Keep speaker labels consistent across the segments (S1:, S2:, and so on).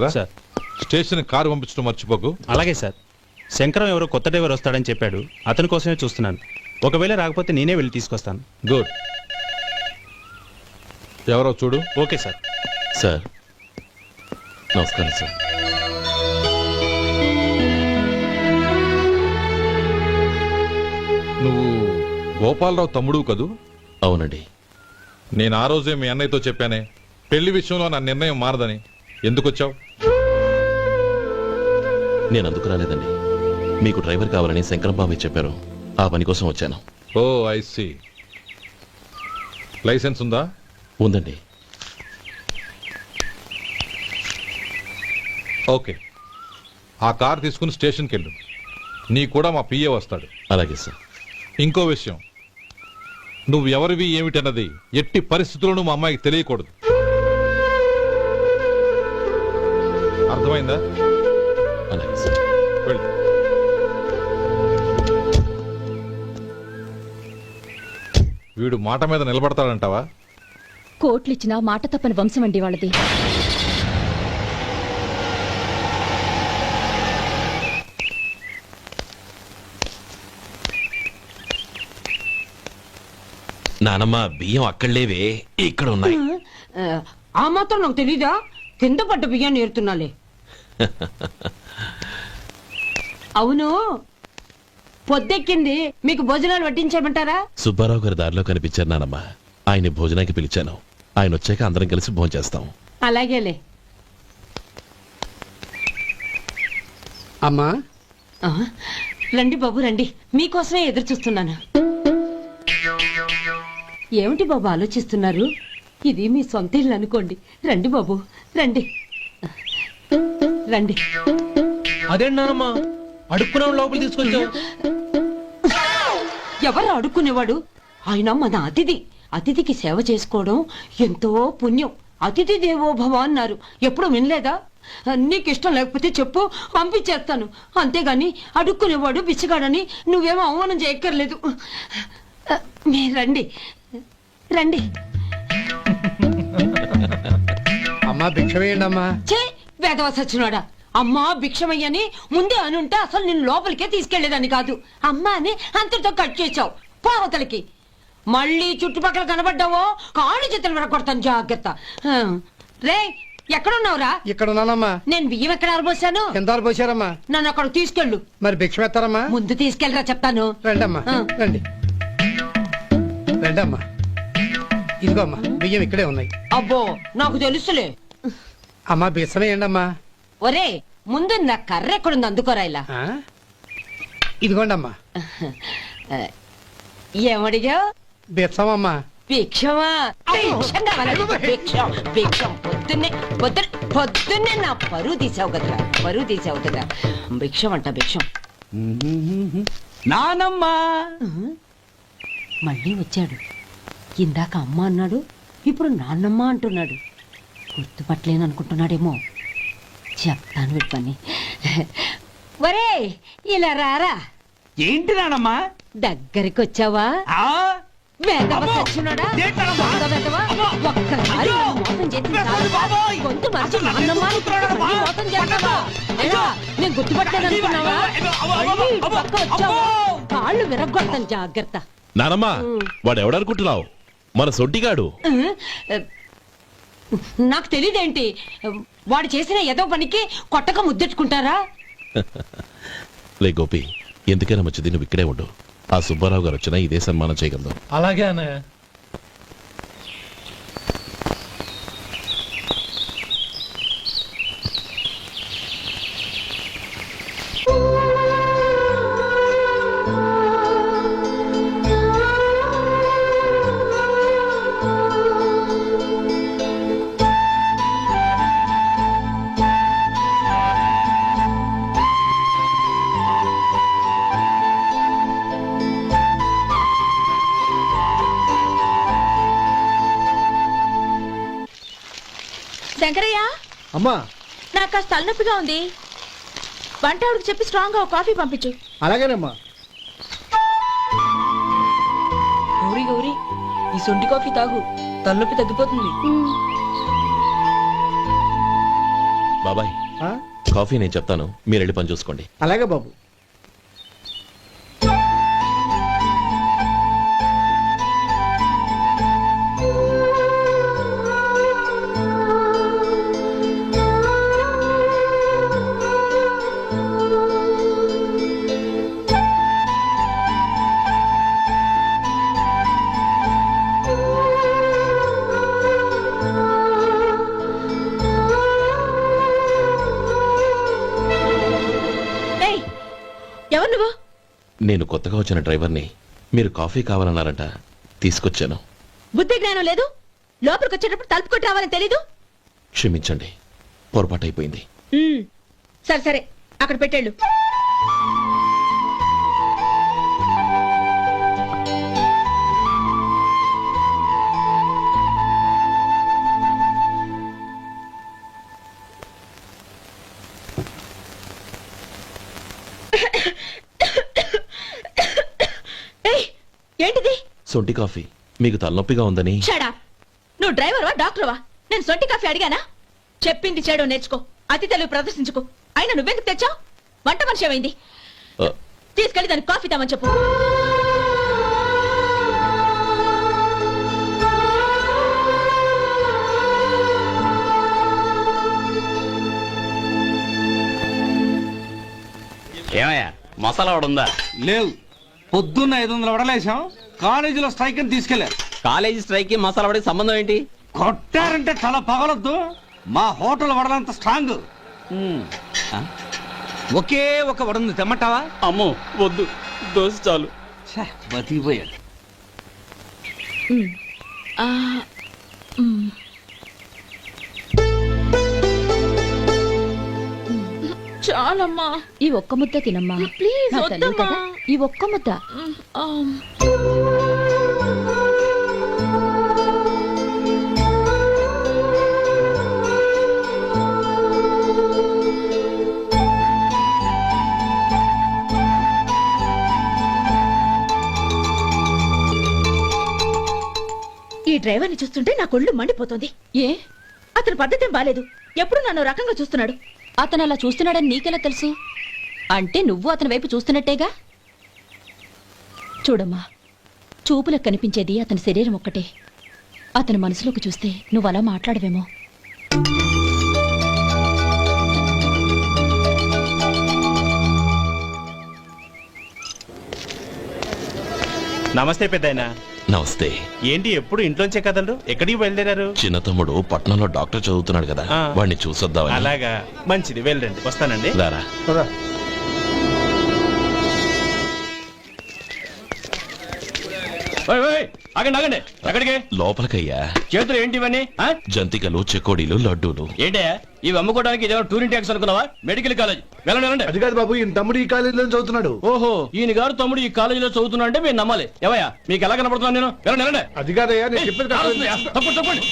S1: Sir
S2: station car పంపించడం మర్చిపోకు.
S1: అలాగే సార్. శంకరం ఎవరో కొత్త డ్రైవర్ వస్తాడని చెప్పాడు. అతని కోసమే చూస్తున్నాను. ఒకవేళ రాకపోతే నేనే వెళ్ళి తీసుకొస్తాను.
S2: గుడ్. ఎవరో చూడు.
S1: Okay sir.
S3: సార్ నమస్కారం సార్.
S2: నువ్వు గోపాలరావు తమ్ముడు కదూ?
S3: అవునండి.
S2: నేను ఆ రోజే మీ అన్నయ్యతో చెప్పానే, పెళ్లి విషయంలో నా నిర్ణయం మారదని. ఎందుకు వచ్చావు?
S3: నేను అందుకు రాలేదండి. మీకు డ్రైవర్ కావాలని శంకరం బాబు చెప్పారు. ఆ పని కోసం వచ్చాను.
S2: ఓ ఐ సీ. లైసెన్స్ ఉందా?
S3: ఉందండి.
S2: ఓకే. ఆ కార్ తీసుకుని స్టేషన్కి వెళ్ళు. నీ కూడా మా పిఏ వస్తాడు.
S3: అలాగే సార్.
S2: ఇంకో విషయం, నువ్వు ఎవరివి ఏమిటన్నది ఎట్టి పరిస్థితుల్లోనూ మా అమ్మాయికి తెలియకూడదు. అర్థమైందా?
S3: అలాగే సార్.
S2: వెళ్ళు. వీడు మాట మీద నిలబడతాడంటావా?
S4: కోట్లిచ్చినా మాట తప్పని వంశం అండి వాళ్ళది.
S3: నానమ్మ బియ్యం అక్కడలేవే, ఇక్కడ ఉన్నాయి.
S5: ఆ మాత్రం నాకు తెలీదా? కింద పడ్డ బియ్యాన్ని ఏరుతున్నాలే. అవును, పొద్దెక్కింది. మీకు భోజనాలు వడ్డించమంటారా?
S3: సుబ్బారావు గారి దారిలో కనిపించారు నానమ్మ. ఆయన భోజనానికి పిలిచాను. ఆయన వచ్చాక అందరం కలిసి భోజనం చేస్తాం.
S5: అలాగేలే.
S6: అమ్మా
S5: ఆ, రండి బాబు రండి, మీకోసమే ఎదురు చూస్తున్నాను. ఏమిటి బాబు ఆలోచిస్తున్నారు? ఇది మీ సొంత ఇల్లు అనుకోండి. రండి బాబు రండి రండి.
S6: అదేంటమ్మా అడుక్కున్నాం లోపల తీసుకొచ్చావు?
S5: ఎవరు అడుక్కునేవాడు? ఆయన మన అతిథి. అతిథికి సేవ చేసుకోవడం ఎంతో పుణ్యం. అతిథి దేవో భవ అన్నారు. ఎప్పుడు వినలేదా? నీకు ఇష్టం లేకపోతే చెప్పు, పంపించేస్తాను. అంతేగాని అడుక్కునేవాడు బిచ్చగాడని నువ్వేమో అవమానం చేయక్కర్లేదు. మీరు రండి రండి.
S6: అమ్మా భిక్ష వేయండి అమ్మా.
S5: చే వేదవ సచ్చినోడా. అమ్మా భిక్షమయ్యని ముందే అనుంటే అసలు నేను లోపలికే తీసుకెళ్లేదని కాదు. అమ్మా అని అంతటితో కట్ చేసావు. పోవతలకి మళ్ళీ చుట్టుపక్కల కనబడ్డావో కాళ్ళు చేతులు విరగొడతాను, జాగ్రత్త. రే ఎక్కడున్నావురా?
S6: ఇక్కడ ఉన్నానమ్మా.
S5: నేను బియ్యం ఎక్కడ ఆరబోసాను?
S6: ఎంత పోసారమ్మా?
S5: నన్ను అక్కడ తీసుకెళ్ళు.
S6: మరి భిక్ష పెడతారమ్మా?
S5: ముందు తీసుకెళ్ళరా చెప్తాను.
S6: రండమ్మా రండి రండమ్మా. ఇదిగో అమ్మా బియ్యం ఇక్కడే ఉన్నాయి.
S5: అబ్బో నాకు తెలుసులే.
S6: అమ్మా భిక్ష వేయండి అమ్మా.
S5: ఒరే ముందు నా కర్ర ఎక్కడుంది, అందుకోరా. ఇలా
S6: ఇదిగోండి అమ్మా.
S5: ఏమడిగా?
S6: భిక్షమమ్మా.
S5: భిక్షమా? భిక్షం కావాలండి. భిక్షం భిక్షం. పొద్దున్నే నా పరువు తీసావు కదరా, పరువు తీసావు కదా. భిక్షం అంట భిక్షం.
S6: నానమ్మా
S5: మళ్ళీ వచ్చాడు. ఇందాక అమ్మ అన్నాడు, ఇప్పుడు నాన్నమ్మ అంటున్నాడు. గుర్తుపట్టలేను అనుకుంటున్నాడేమో. చెప్తాను వీడి పని. ఒరే ఇలా రారా.
S6: ఏంటి నానమ్మా?
S5: దగ్గరికి వచ్చావా? వేదవ సచ్చినోడా? దొంగ వేదవ. ఒక్కసారి నన్ను మోసం చేసింది చాలు. గొంతు మార్చి నాన్నమ్మ అని మళ్ళీ మోసం చేస్తావా? ఎలా? నేను గుర్తుపట్టలేదు అనుకున్నావా? మళ్ళీ ఇటు పక్క వచ్చావా? కాళ్ళు విరగొడతాను, జాగ్రత్త.
S3: నానమ్మ వాడెవడనుకుంటున్నావు? మన సొడ్డిగాడు.
S5: నాకు తెలియదేంటి? వాడు చేసిన ఏదో పనికి కొట్టక ముద్దెట్టుకుంటారా?
S3: లే గోపి, ఎందుకైనా మంచిది నువ్వు ఇక్కడే ఉండు. ఆ సుబ్బారావు గారు వచ్చినా ఇదే సన్మానం చేయగలదు.
S6: అలాగే అన్నయ్య.
S4: శంకరయ్య,
S6: అమ్మా
S4: నాకు కాస్త తలనొప్పిగా ఉంది. వంట ఆవిడకి చెప్పి స్ట్రాంగ్ గా కాఫీ పంపించు.
S6: అలాగేనమ్మా.
S7: గౌరీ గౌరీ, ఈ సొంటి కాఫీ తాగు, తలనొప్పి తగ్గిపోతుంది.
S3: బాబాయ్
S6: ఆ?
S3: కాఫీ నేను చెప్తాను, మీరు వెళ్ళి పని చూసుకోండి.
S6: అలాగే బాబు.
S4: ఏయ్, ఎవరు నువ్వు?
S3: నేను కొత్తగా వచ్చిన డ్రైవర్ని. మీరు కాఫీ కావాలన్నారంట, తీసుకొచ్చాను.
S4: బుద్ధి జ్ఞానం లేదు. లోపలికి వచ్చేటప్పుడు తలుపు కొట్టి రావాలని తెలీదు.
S3: క్షమించండి, పొరపాటు అయిపోయింది.
S4: సరే సరే, అక్కడ పెట్టేళ్ళు. ఏయ్, ఏంటిది?
S3: సొంటి కాఫీ. మీకు తలనొప్పిగా ఉందని.
S4: షడా, నువ్వు డ్రైవర్వా డాక్టర్వా? నేను సొంటి కాఫీ అడిగానా? చెప్పింది చేయడం నేర్చుకో, అతి తెలివి ప్రదర్శించుకో. అయినా నువ్వెందుకు తెచ్చావు? వంట మనిషి ఏమైంది?
S3: ఆ,
S4: తీసుకెళ్ళి దానికి కాఫీ తామని చెప్పు.
S8: ఏమయ్యా మసాలా వాడు ఉందా?
S6: లేవు. పొద్దున్న 500 వడలేసాం. కాలేజీలో స్ట్రైక్ అని తీసుకెళ్లారు.
S8: కాలేజీ స్ట్రైక్ కి మసాలా వాడికి సంబంధం ఏంటి?
S6: కొట్టారంటే తల పగలొద్దు. మా హోటల్ వడలంత స్ట్రాంగ్. ఒకే ఒక వడుంది, తెమ్మంటావా?
S8: అమ్మో వద్దు, దోశ చాలు.
S6: బతికిపోయాడు.
S4: చాలమ్మా,
S9: ఈ ఒక్క ముద్ద తినమ్మా.
S4: ప్లీజ్
S9: నా తల్లి
S4: వద్దమ్మా.
S9: కదా, ఈ ఒక్క ముద్ద.
S4: ఈ డ్రైవర్ని చూస్తుంటే నా కొళ్ళు మండిపోతుంది.
S9: ఏ,
S4: అతని పద్ధతి బాలేదు. ఎప్పుడు నన్ను రకంగా చూస్తున్నాడు.
S9: అతను అలా చూస్తున్నాడని నీకెలా తెలుసు? అంటే నువ్వు అతని వైపు చూస్తున్నట్టేగా. చూడమ్మా, చూపులకు కనిపించేది అతని శరీరం ఒక్కటే. అతని మనసులోకి చూస్తే నువ్వు అలా మాట్లాడవేమో.
S1: నమస్తే పెద్దాయనా.
S3: నమస్తే.
S1: ఏంటి ఎప్పుడు ఇంట్లోంచే కదలరు? ఎక్కడికి బయలుదేరారు?
S3: చిన్న తమ్ముడు పట్నంలో డాక్టర్ చదువుతున్నాడు కదా,
S1: ఆ.
S3: వాడిని చూసొద్దామని.
S1: అలాగా, మంచిది, వెళ్ళండి. వస్తానండి.
S3: రారా.
S8: ఆగండి ఆగండి, ఎక్కడికి?
S3: లోపలికయ్యా.
S8: చేతులు ఏంటి ఇవన్నీ? ఆ?
S3: జంతికలు, చెకోడీలు, లడ్డూలు.
S8: ఏంటయ్యా ఇవి అమ్ముకోవడానికి ఇదేమో టూరింగ్ ట్యాక్స్ అనుకున్నావా? Medical college. వెళ్ళండి వెళ్ళండి.
S6: అది కాదు బాబు, ఈయన తమ్ముడు ఈ కాలేజీలో చదువుతున్నాడు.
S8: ఓహో, ఈయన గారు తమ్ముడు ఈ కాలేజీలో చదువుతున్నా అంటే మీరు నమ్మాలి. ఏవయ్యా మీకు ఎలా కనపడుతున్నాను నేను? వెళ్ళండి వెళ్ళండి.
S6: అది కాదయ్యా, నేను చెప్పేది
S8: కాలుస్తుందయ్యా. తప్పండి తప్పండి.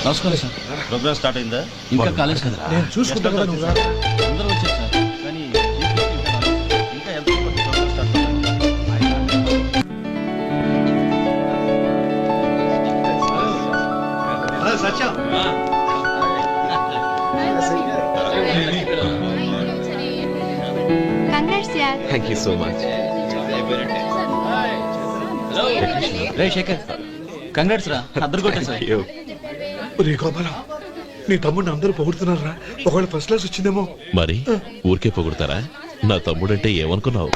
S8: నమస్కారం సార్.
S1: ప్రోగ్రామ్ స్టార్ట్ అయిందా?
S8: ఇంకా కాలేజ్ కదా.
S6: నేను చూసుకుంటాను కదా నువ్వు రా.
S8: అందరూ వచ్చారు సార్.
S1: కానీ ఇంకా ఎంత ప్రోగ్రామ్ స్టార్ట్ అవ్వలేదు.
S6: Satyam.
S3: Thank you so much.
S8: రే శేఖర్, కంగ్రాట్స్ రా, అద్దరు కొట్టా సార్.
S6: రే గోపాలం, నీ తమ్ముడిని అందరూ పొగుడుతున్నారా? ఒకవేళ ఫస్ట్ క్లాస్ వచ్చిందేమో.
S3: మరి ఊరికే పొగుడతారా? నా తమ్ముడంటే ఏమనుకున్నావు?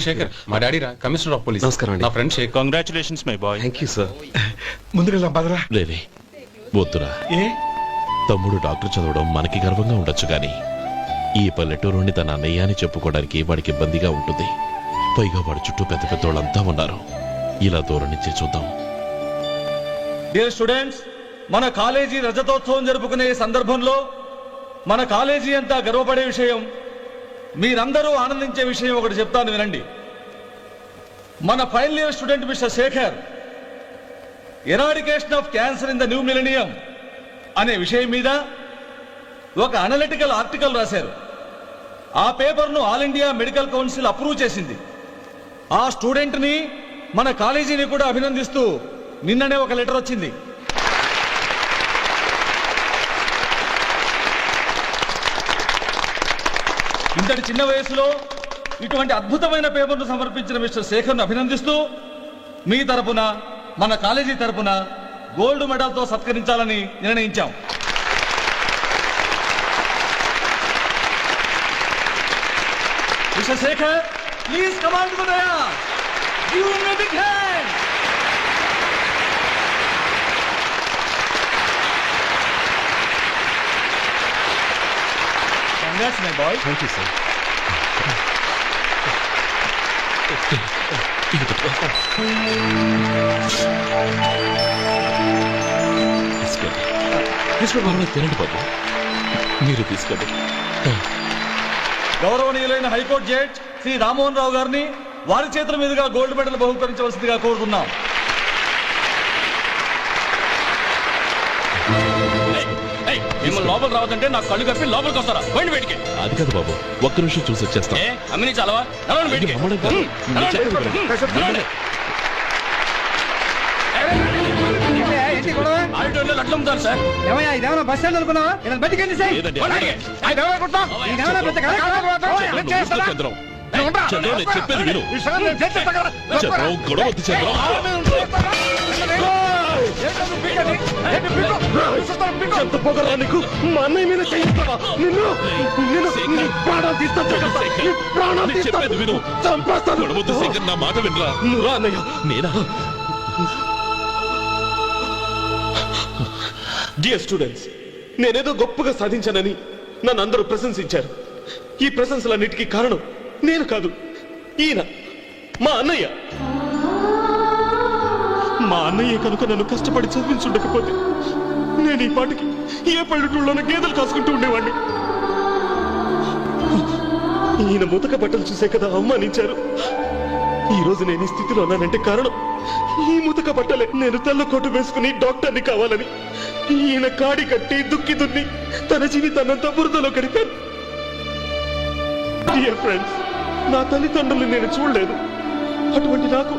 S10: శేఖర్, మా డాడీ రా, కమిషనర్ ఆఫ్ పోలీస్.
S3: నమస్కారం.
S10: నా friend Shekhar.
S1: Congratulations my boy.
S3: Thank you sir.
S6: ముందుకెళ్దాం పదరా.
S3: రేరే వద్దురా.
S6: ఏ
S3: తమ్ముడు డాక్టర్ చదవడం మనకి గర్వంగా ఉండొచ్చు కానీ ఈ పల్లెటూరుని తన అన్నయ్య అని చెప్పుకోవడానికి వాడికి ఇబ్బందిగా ఉంటుంది. పైగా వాడి చుట్టూ పెద్ద పెద్దోళ్ళంతా ఉన్నారు. ఇలా దూరం నుంచి చూద్దాం.
S11: డియర్ స్టూడెంట్స్, మన కాలేజీ రజతోత్సవం జరుపుకునే ఈ సందర్భంలో మన కాలేజీ అంతా గర్వపడే విషయం, మీరందరూ ఆనందించే విషయం ఒకటి చెప్తాను వినండి. మన final year student mister Shekhar eradication of cancer in the new millennium అనే విషయం మీద ఒక అనలిటికల్ ఆర్టికల్ రాశారు. ఆ పేపర్ను all India medical council approve చేసింది. ఆ స్టూడెంట్ని, మన కాలేజీని కూడా అభినందిస్తూ నిన్ననే ఒక లెటర్ వచ్చింది. ఇంతటి చిన్న వయసులో ఇటువంటి అద్భుతమైన పేపర్ను సమర్పించిన మిస్టర్ శేఖర్ను అభినందిస్తూ మీ తరపున మన కాలేజీ తరపున గోల్డ్ మెడల్తో సత్కరించాలని నిర్ణయించాం. Mister Shekhar, please come on to the dais. Give him a big hand. Congrats my boy.
S1: Thank you sir.
S3: తినండి బాబు, మీరు తీసుకోండి.
S11: గౌరవనీయులైన హైకోర్టు జడ్జ్ శ్రీ రామ్మోహన్ రావు గారిని వారి చేతుల మీదుగా గోల్డ్ మెడల్ బహుకరించవలసిందిగా కోరుతున్నాం.
S8: మిమ్మల్ని లోపల రావద్దంటే నాకు కళ్ళు కప్పి లోపలికి వస్తారా? పోయింది బయటికి.
S3: అది కాదు బాబు, ఒక్క నిమిషం చూసి వచ్చేస్తాం.
S8: అమ్మిని చాలవా? నడవండి బయటికి.
S3: అమ్మడం కాదు.
S8: నడవండి. ఆడిటోరియంలో లడ్లు అమ్ముతారు సార్.
S3: లేదండి, చంద్రం, చంద్రం, నేను చెప్పేది విను. చంద్రం, గొడవ వద్దు చంద్రం.
S6: మా అన్నయ్య మీద చేయిస్తావా? నిన్ను నిన్ను ప్రాణాలు
S3: నేను చెప్పేది విను.
S6: చంపేస్తాను.
S3: గొడవ వద్దు శేఖర్, నా మాట వినరా.
S6: నువ్వు అన్నయ్య.
S3: నేనా?
S6: డియర్ స్టూడెంట్స్, నేనేదో గొప్పగా సాధించానని నన్ను అందరూ ప్రశంసించారు. ఈ ప్రశంసలన్నిటికీ కారణం నేను కాదు, ఈయన మా అన్నయ్య. మా అన్నయ్య కనుక నన్ను కష్టపడి చదివించుండకపోతే నేను ఈ పాటికి ఏ పల్లెటూళ్ళలోనూ గేదెలు కాసుకుంటూ ఉండేవాడిని. ఈయన ముతక బట్టలు చూసే కదా అవమానించారు. ఈ రోజు నేను ఈ స్థితిలో ఉన్నానంటే కారణం ఈ ముతక బట్టలే. నేను తెల్ల కోటు వేసుకుని డాక్టర్ని కావాలని ఈయన కాడి కట్టి దుక్కి దున్ని తన జీవితాన్నంతా బురదలో గడిపాను. డియర్ ఫ్రెండ్స్, నా తల్లిదండ్రులు నేను చూడలేదు. అటువంటి నాకు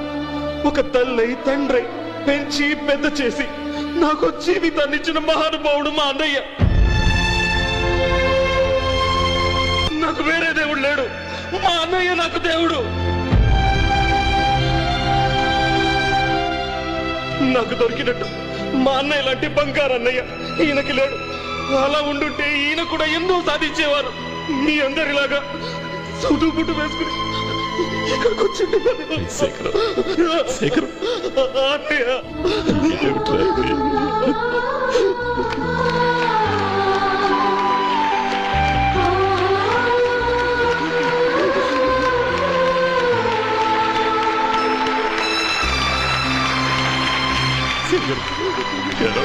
S6: ఒక తల్లై తండ్రి పెంచి పెద్ద చేసి నాకు జీవితాన్ని ఇచ్చిన మహానుభావుడు మా అన్నయ్య. నాకు వేరే దేవుడు లేడు, మా అన్నయ్య నాకు దేవుడు. నాకు దొరికినట్టు మా అన్నయ్య లాంటి బంగారు అన్నయ్య ఈయనకి లేడు. అలా ఉండుంటే ఈయన కూడా ఎన్నో సాధించేవారు. మీ అందరిలాగా సూటు బుట్టు వేసుకుని ఇక్కడికి వచ్చిండే
S3: శేఖర్, శేఖర్,
S6: అన్నయ్య.
S3: ఏమిట్రా ఇది? శేఖర్, ఎలా?